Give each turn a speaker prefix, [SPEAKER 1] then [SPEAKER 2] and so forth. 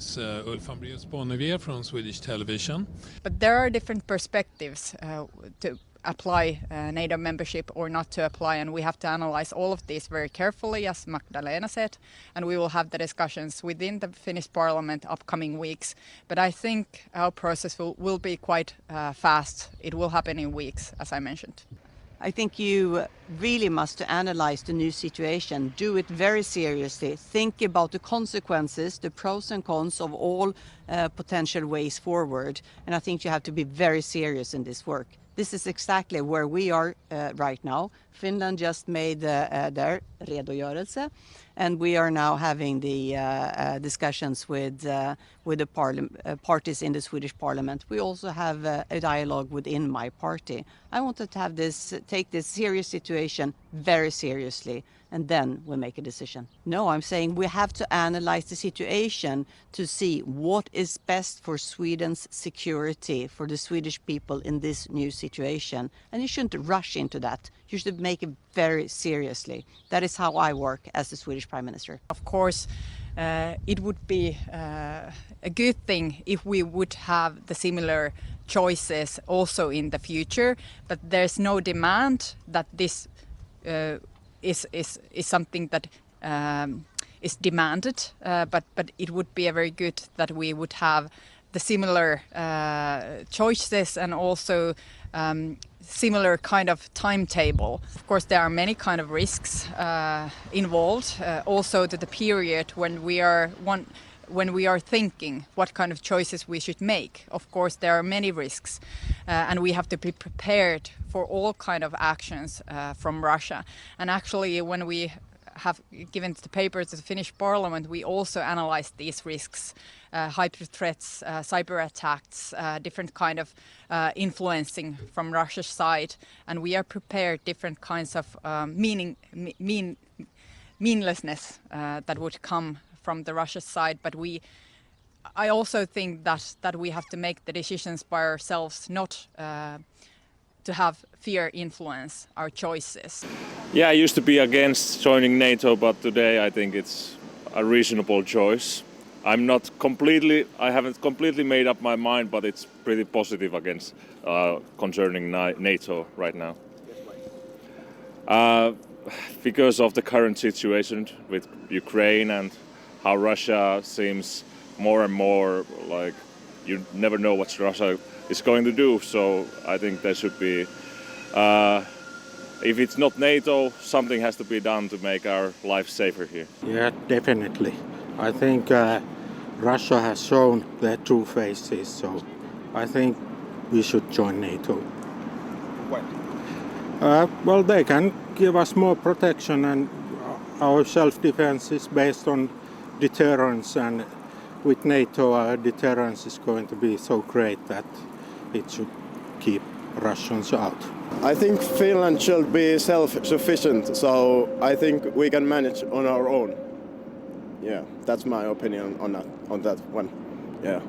[SPEAKER 1] is Ulf Bonnevie from Swedish television.
[SPEAKER 2] But there are different perspectives to apply NATO membership or not to apply, and we have to analyze all of these very carefully, as Magdalena said, and we will have the discussions within the Finnish parliament upcoming weeks. But I think our process will be quite fast. It will happen in weeks, as I mentioned.
[SPEAKER 3] I think you really must analyze the new situation, do it very seriously, think about the consequences, the pros and cons of all potential ways forward. And I think you have to be very serious in this work. This is exactly where we are right now. Finland just made their redogörelse, and we are now having the discussions with the parties in the Swedish parliament. We also have a dialogue within my party. I wanted to have take this serious situation very seriously, and then we'll make a decision. No, I'm saying we have to analyze the situation to see what is best for Sweden's security, for the Swedish people in this new situation. And you shouldn't rush into that. You should make it very seriously. That is how I work as the Swedish Prime Minister.
[SPEAKER 2] Of course, it would be a good thing if we would have the similar choices also in the future, but there's no demand that this is something that is demanded, but it would be a very good that we would have the similar choices and also similar kind of timetable. Of course, there are many kind of risks involved, also to the period when we are thinking what kind of choices we should make. Of course, there are many risks, and we have to be prepared for all kind of actions from Russia. And actually, when we have given the paper to the Finnish parliament, we also analyzed these risks, hybrid threats, cyber attacks, different kind of influencing from Russia's side, and we are prepared different kinds of meaninglessness that would come from the Russian side. But I also think that we have to make the decisions by ourselves, not to have fear influence our choices.
[SPEAKER 4] Yeah, I used to be against joining NATO, but today I think it's a reasonable choice. I haven't completely made up my mind, but it's pretty positive against concerning NATO right now. Because of the current situation with Ukraine and how Russia seems more and more like you never know what Russia is going to do. So I think there should be, if it's not NATO, something has to be done to make our life safer here.
[SPEAKER 5] Yeah, definitely. I think Russia has shown their true faces, so I think we should join NATO.
[SPEAKER 4] Why?
[SPEAKER 5] Well, they can give us more protection, and our self-defense is based on deterrence, and with NATO our deterrence is going to be so great that it should keep Russians out.
[SPEAKER 6] I think Finland should be self-sufficient, so I think we can manage on our own. Yeah, that's my opinion on that one. Yeah.